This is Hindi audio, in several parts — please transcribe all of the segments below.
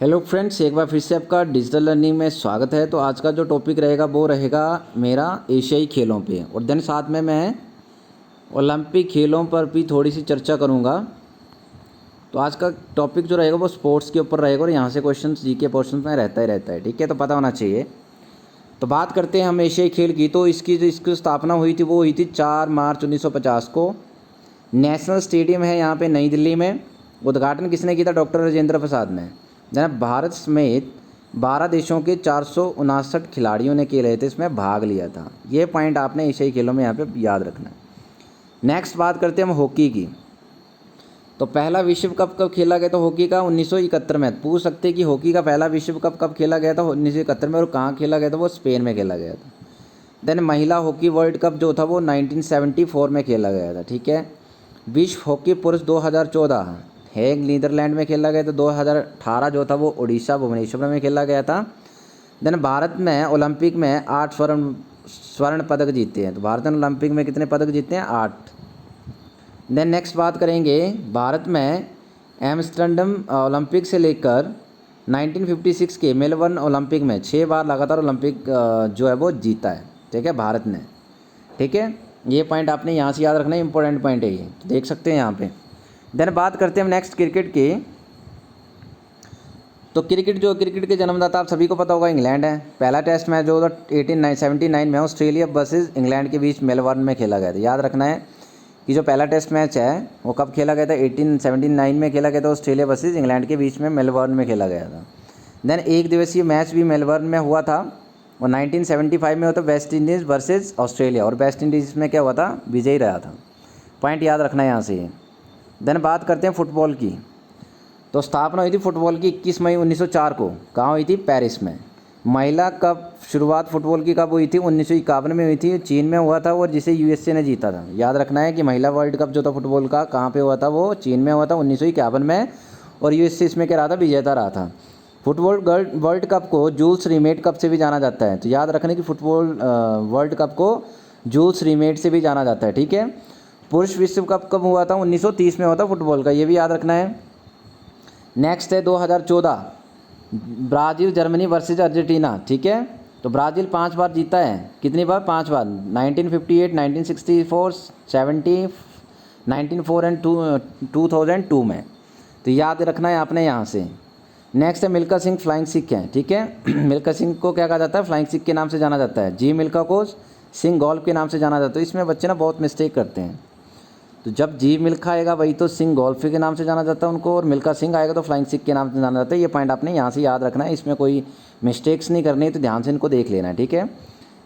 हेलो फ्रेंड्स, एक बार फिर से आपका डिजिटल लर्निंग में स्वागत है। तो आज का जो टॉपिक रहेगा वो रहेगा मेरा एशियाई खेलों पे, और देन साथ में मैं ओलंपिक खेलों पर भी थोड़ी सी चर्चा करूँगा। तो आज का टॉपिक जो रहेगा वो स्पोर्ट्स के ऊपर रहेगा, और यहाँ से क्वेश्चन जीके पोर्शन में रहता ही रहता है। ठीक है, तो पता होना चाहिए। तो बात करते हैं हम एशियाई खेल की। तो इसकी स्थापना हुई थी, वो हुई थी 4 मार्च 1950 को। नेशनल स्टेडियम है यहाँ पे नई दिल्ली में। उद्घाटन किसने किया था? डॉक्टर राजेंद्र प्रसाद ने। जनाब, भारत समेत 12 देशों के 459 खिलाड़ियों ने खेले थे, इसमें भाग लिया था। ये पॉइंट आपने एशियाई खेलों में यहाँ पे याद रखना है। नेक्स्ट बात करते हैं हम हॉकी की। तो पहला विश्व कप कब खेला गया था हॉकी का? 1971 में। पूछ सकते हैं कि हॉकी का पहला विश्व कप कब खेला गया था? 1971 में। और कहाँ खेला गया था? वो स्पेन में खेला गया था। देन महिला हॉकी वर्ल्ड कप जो था वो 1974 में खेला गया था। ठीक है। विश्व हॉकी पुरुष 2014 हेग नीदरलैंड में खेला गया था। 2018 जो था वो उड़ीसा भुवनेश्वर में खेला गया था। देन भारत में ओलंपिक में 8 स्वर्ण पदक जीते हैं। तो भारत ने ओलंपिक में कितने पदक जीते हैं? 8। देन नेक्स्ट बात करेंगे, भारत में एम्स्टर्डम ओलंपिक से लेकर 1956 के मेलबर्न ओलंपिक में 6 बार लगातार ओलंपिक जो है वो जीता है। ठीक है, भारत ने। ठीक है, ये पॉइंट आपने यहाँ से याद रखना है, इंपॉर्टेंट पॉइंट है ये, तो देख सकते हैं यहाँ पे। देन बात करते हैं हम नेक्स्ट क्रिकेट की। तो क्रिकेट के जन्मदाता आप सभी को पता होगा, इंग्लैंड है। पहला टेस्ट मैच जो था 1879 में ऑस्ट्रेलिया वर्सेस इंग्लैंड के बीच मेलबर्न में खेला गया था। याद रखना है कि जो पहला टेस्ट मैच है वो कब खेला गया था? 1879 में खेला गया था। ऑस्ट्रेलिया वर्सेस इंग्लैंड के बीच में मेलबर्न में खेला गया था। देन एक दिवसीय मैच भी मेलबर्न में हुआ था, और 1975 में हुआ था वेस्ट इंडीज़ वर्सेस ऑस्ट्रेलिया, और वेस्ट इंडीज़ में क्या हुआ था? विजयी रहा था। पॉइंट याद रखना है यहाँ से। देन बात करते हैं फुटबॉल की। तो स्थापना हुई थी फुटबॉल की 21 मई 1904 को। कहाँ हुई थी? पेरिस में। महिला कप शुरुआत फुटबॉल की कब हुई थी? 1951 में हुई थी, चीन में हुआ था, और जिसे यूएसए ने जीता था। याद रखना है कि महिला वर्ल्ड कप जो था फुटबॉल का कहाँ पे हुआ था? वो चीन में हुआ था 1951 में, और यूएसए इसमें क्या रहा था? विजेता रहा था। फुटबॉल वर्ल्ड कप को जूल्स रिमेट कप से भी जाना जाता है। तो याद रखना कि फुटबॉल वर्ल्ड कप को जूल्स रिमेट से भी जाना जाता है। ठीक है। पुरुष विश्व कप कब हुआ था? 1930 में हुआ था फुटबॉल का, ये भी याद रखना है। नेक्स्ट है 2014, ब्राज़ील जर्मनी वर्सेज अर्जेंटीना। ठीक है, तो ब्राज़ील 5 बार जीता है। कितनी बार? 5 बार। 1958, 1964, 70, 1904 एंड 2002 में। तो याद रखना है आपने यहाँ से। नेक्स्ट है मिल्खा सिंह फ्लाइंग सिख है। ठीक है, मिल्खा सिंह को क्या कहा जाता है? फ्लाइंग सिख के नाम से जाना जाता है। जी मिल्खा को सिंह गोल्फ के नाम से जाना जाता है। इसमें बच्चे ना बहुत मिस्टेक करते हैं। तो जब जी मिल्खा आएगा वही तो सिंह गोल्फ के नाम से जाना जाता है उनको, और मिल्खा सिंह आएगा तो फ्लाइंग सिख के नाम से जाना जाता है। ये पॉइंट आपने यहाँ से याद रखना है, इसमें कोई मिस्टेक्स नहीं करनी, तो ध्यान से इनको देख लेना है। ठीक है।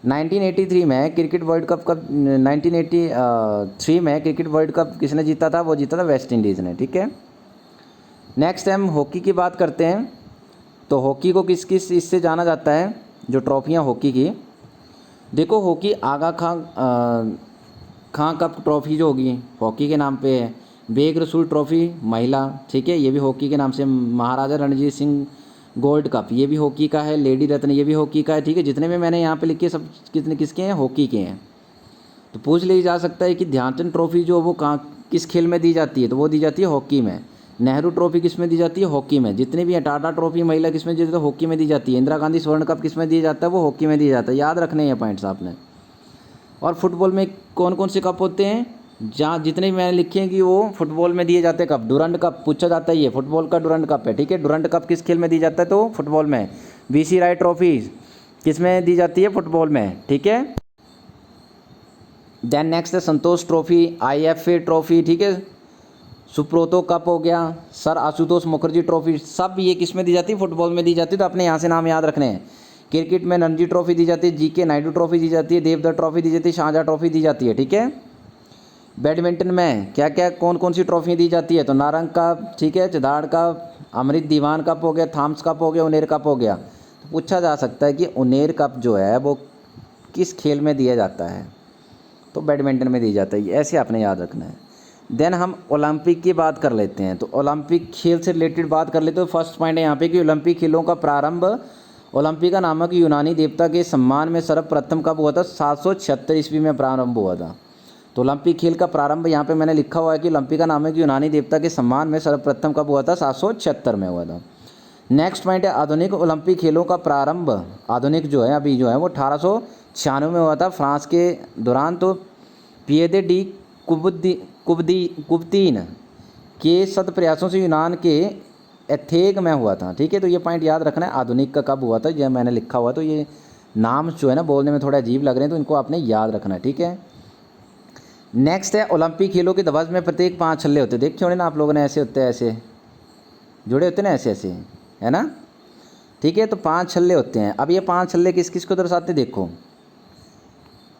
1983 में क्रिकेट वर्ल्ड कप 1983 में क्रिकेट वर्ल्ड कप किसने जीता था? वो जीता था वेस्ट इंडीज़ ने। ठीक है। नेक्स्ट हम हॉकी की बात करते हैं। तो हॉकी को किस किस इससे जाना जाता है? जो ट्रॉफियाँ हॉकी की, देखो हॉकी आगा खां कप ट्रॉफी जो होगी हॉकी के नाम पे है। बेग रसूल ट्रॉफी महिला, ठीक है, ये भी हॉकी के नाम से। महाराजा रणजीत सिंह गोल्ड कप, ये भी हॉकी का है। लेडी रत्न, ये भी हॉकी का है। ठीक है, जितने भी मैंने यहाँ पे लिखे सब कितने किसके हैं? हॉकी के हैं। तो पूछ लिया जा सकता है कि ध्यानचंद ट्रॉफी जो वो कहाँ किस खेल में दी जाती है? तो वो दी जाती है हॉकी में। नेहरू ट्रॉफी किस में दी जाती है? हॉकी में। जितने भी हैं, टाटा ट्रॉफी महिला किस में दी जाती है? हॉकी में दी जाती है। इंदिरा गांधी स्वर्ण कप किस में दिया जाता है? वो हॉकी में दिया जाता है। याद रखने हैं पॉइंट्स आपने। और फुटबॉल में कौन कौन से कप होते हैं? जहाँ जितने भी मैंने लिखे हैं कि वो फुटबॉल में दिए जाते हैं कप। डुरंड कप पूछा जाता है, ये फुटबॉल का डुरंड कप है। ठीक है, डुरंड कप किस खेल में दी जाता है? तो फुटबॉल में। वीसी राय ट्रॉफी किस में दी जाती है? फुटबॉल में। ठीक है। देन नेक्स्ट है संतोष ट्रॉफी, आईएफए ट्रॉफी। ठीक है, सुप्रोतो कप हो गया, सर आशुतोष मुखर्जी ट्रॉफी, सब ये किस में दी जाती है? फुटबॉल में दी जाती है। तो अपने यहाँ से नाम याद रखने हैं। क्रिकेट में रणजी ट्रॉफी दी जाती है, जीके नायडू ट्रॉफी दी जाती है, देवधर ट्रॉफी दी जाती है, शाहजहाँ ट्रॉफी दी जाती है। ठीक है। बैडमिंटन में क्या क्या कौन कौन सी ट्रॉफी दी जाती है? तो नारंग कप, ठीक है, चिदाड़ कप, अमृत दीवान कप हो गया, थॉम्स कप हो गया, उनेर कप हो गया। तो पूछा जा सकता है कि उनेर कप जो है वो किस खेल में दिया जाता है? तो बैडमिंटन में दी जाता है। ऐसे आपने याद रखना है। देन हम ओलंपिक की बात कर लेते हैं। तो ओलंपिक खेल से रिलेटेड बात कर लेते हैं। फर्स्ट पॉइंट है यहाँ पे कि ओलंपिक खेलों का प्रारंभ ओलंपिका नामक यूनानी देवता के सम्मान में सर्वप्रथम कब हुआ था? 776 ईस्वी में प्रारंभ हुआ था। तो ओलंपिक खेल का प्रारंभ यहाँ पे मैंने लिखा हुआ है कि ओलंपिका नामक यूनानी देवता के सम्मान में सर्वप्रथम कब हुआ था? 776 में हुआ था। नेक्स्ट पॉइंट है आधुनिक ओलंपिक खेलों का प्रारंभ, आधुनिक जो है अभी जो है वो 1896 में हुआ था फ्रांस के दौरान। तो पियरे डी कुबतीन के सत प्रयासों से यूनान के एथेग में हुआ था। ठीक है, तो ये पॉइंट याद रखना है, आधुनिक का कब हुआ था ये मैंने लिखा हुआ, तो ये नाम जो है ना बोलने में थोड़ा अजीब लग रहे हैं, तो इनको आपने याद रखना है। ठीक है, नेक्स्ट है ओलंपिक खेलों के ध्वज में प्रत्येक 5 छल्ले होते हैं। देखे होंगे ना आप लोगों ने, ऐसे होते हैं, ऐसे जुड़े होते हैं ना, ऐसे ऐसे, है ना। ठीक है, तो 5 छल्ले होते हैं। अब ये 5 छल्ले किस किस को दर्शाते हैं, देखो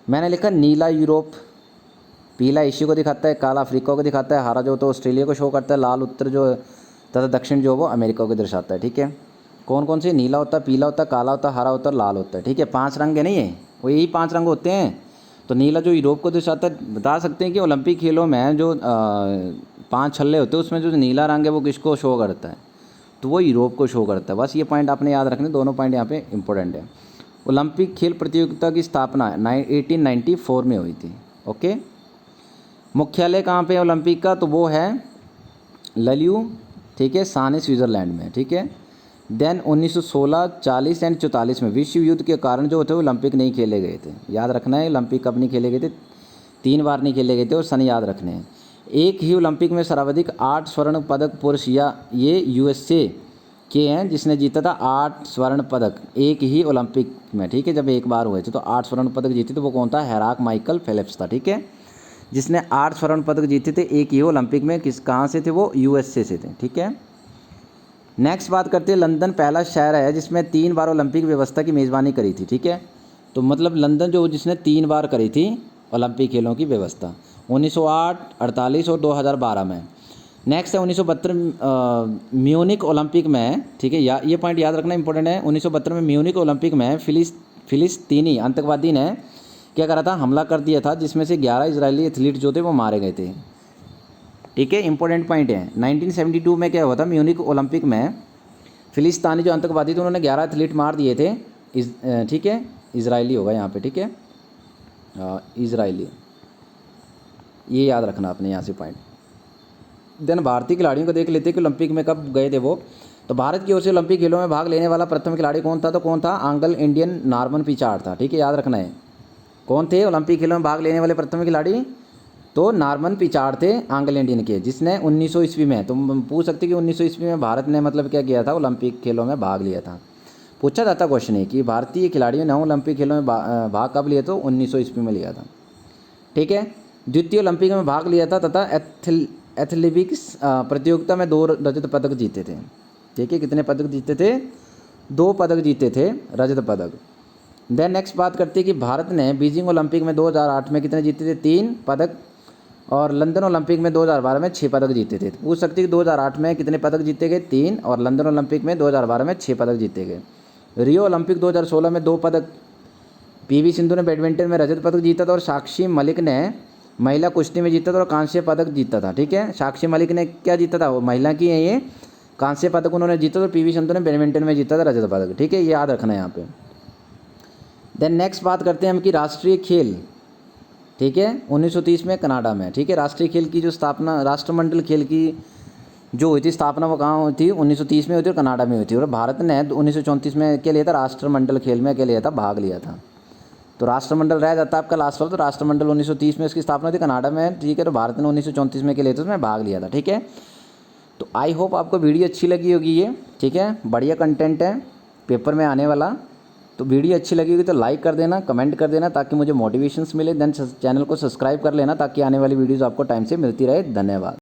मैंने लिखा नीला यूरोप, पीला एशिया को दिखाता है, काला अफ्रीका को दिखाता है, हरा जो तो ऑस्ट्रेलिया को शो करता है, लाल उत्तर जो तथा दक्षिण जो वो अमेरिका को दर्शाता है। ठीक है, कौन कौन से, नीला होता है, पीला होता है, काला होता है, हरा होता है, लाल होता है। ठीक है, 5 रंग है नहीं है, वो यही 5 रंग होते हैं। तो नीला जो यूरोप को दर्शाता है, बता सकते हैं कि ओलंपिक खेलों में जो 5 छल्ले होते हैं उसमें जो नीला रंग है वो किसको शो करता है, तो वो यूरोप को शो करता है। बस ये पॉइंट आपने याद रखने, दोनों पॉइंट यहाँ पे इंपॉर्टेंट है। ओलंपिक खेल प्रतियोगिता की स्थापना 1894 में हुई थी। ओके, मुख्यालय कहाँ पे है ओलंपिक का, तो वो है लल्यू, ठीक है, साने स्विट्ज़रलैंड में। ठीक है, देन 1916, 40 एंड 44 में विश्व युद्ध के कारण जो थे ओलंपिक नहीं खेले गए थे। याद रखना है, ओलंपिक कब नहीं खेले गए थे, 3 बार नहीं खेले गए थे, और सन याद रखने हैं। एक ही ओलंपिक में सर्वाधिक 8 स्वर्ण पदक पुरुष, या ये यूएसए के हैं जिसने जीता था 8 स्वर्ण पदक एक ही ओलंपिक में। ठीक है, जब एक बार हुए थे तो 8 स्वर्ण पदक जीते थे, वो कौन था, हेराक माइकल फेलिप्स था। ठीक है, जिसने 8 स्वर्ण पदक जीते थे एक ही ओलंपिक में, कहाँ से थे, वो यूएसए से थे। ठीक है, नेक्स्ट बात करते हैं, लंदन पहला शहर है जिसमें 3 बार ओलंपिक व्यवस्था की मेज़बानी करी थी। ठीक है, तो मतलब लंदन जो जिसने 3 बार करी थी ओलंपिक खेलों की व्यवस्था, 1908, 48 और 2012 में। नेक्स्ट है 1972 म्यूनिक ओलंपिक में। ठीक है, ये पॉइंट याद रखना इंपॉर्टेंट है। 1972 में म्यूनिक ओलंपिक में फिलिस्तीनी आतंकवादी ने क्या करा था, हमला कर दिया था, जिसमें से 11 इजरायली एथलीट जो थे वो मारे गए थे। ठीक है, इंपॉर्टेंट पॉइंट है। 1972 में क्या हुआ था, म्यूनिक ओलंपिक में फिलिस्तीनी जो आतंकवादी थे उन्होंने 11 एथलीट मार दिए थे। ठीक है, इजरायली होगा यहाँ पे। ठीक है, इजरायली, ये याद रखना आपने यहाँ से पॉइंट। देन भारतीय खिलाड़ियों को देख लेते हैं कि ओलंपिक में कब गए थे वो। तो भारत की ओर से ओलंपिक खेलों में भाग लेने वाला प्रथम खिलाड़ी कौन था, तो कौन था, एंग्लो इंडियन नॉर्मन पिचार्ड था। ठीक है, याद रखना है, कौन थे ओलंपिक खेलों में भाग लेने वाले प्रथम खिलाड़ी, तो नॉर्मन पिचार्ड थे एंग्लो इंडियन के, जिसने 1900 ईस्वी में, तो पूछ सकते कि 1900 ईस्वी में भारत ने मतलब क्या किया था, ओलंपिक खेलों में भाग लिया था। पूछा जाता क्वेश्चन है कि भारतीय खिलाड़ियों ने ओलंपिक खेलों में भाग कब लिया, तो 1900 ईस्वी में लिया था। ठीक है, द्वितीय ओलंपिक में भाग लिया था तथा एथलेटिक्स प्रतियोगिता में 2 रजत पदक जीते थे। ठीक है, कितने पदक जीते थे, 2 पदक जीते थे, रजत पदक। देन नेक्स्ट बात करते हैं कि भारत ने बीजिंग ओलंपिक में 2008 में कितने जीते थे, 3 पदक, और लंदन ओलंपिक में 2012 में 6 पदक जीते थे। पूछ सकते हैं कि 2008 में कितने पदक जीते गए, 3, और लंदन ओलंपिक में 2012 में 6 पदक जीते गए। रियो ओलंपिक 2016 में 2 पदक, पीवी सिंधु ने बैडमिंटन में रजत पदक जीता था, और साक्षी मलिक ने महिला कुश्ती में जीता था और कांस्य पदक जीता था। ठीक है, साक्षी मलिक ने क्या जीता था, वो महिला की है, ये कांस्य पदक उन्होंने जीता था, और पीवी सिंधु ने बैडमिंटन में जीता था रजत पदक। ठीक है, ये याद रखना है यहाँ पे। देन नेक्स्ट बात करते हैं हम कि राष्ट्रीय खेल, ठीक है, 1930 में कनाडा में। ठीक है, राष्ट्रीय खेल की जो स्थापना, राष्ट्रमंडल खेल की जो हुई थी स्थापना, वो कहाँ हुई थी, 1930 में हुई थी और कनाडा में हुई थी। और भारत ने 1934 में क्या लिया था, राष्ट्रमंडल खेल में क्या लिया था, भाग लिया था। तो राष्ट्रमंडल रह जाता है आपका लास्ट वाला, तो राष्ट्रमंडल 1930 में इसकी स्थापना थी कनाडा में। ठीक है, तो भारत ने 1934 में क्या लिया था, उसमें भाग लिया था। ठीक है, तो आई होप आपको वीडियो अच्छी लगी होगी ये। ठीक है, बढ़िया कंटेंट है पेपर में आने वाला। तो वीडियो अच्छी लगी होगी तो लाइक कर देना, कमेंट कर देना, ताकि मुझे मोटिवेशंस मिले। देन चैनल को सब्सक्राइब कर लेना ताकि आने वाली वीडियोज़ आपको टाइम से मिलती रहे। धन्यवाद।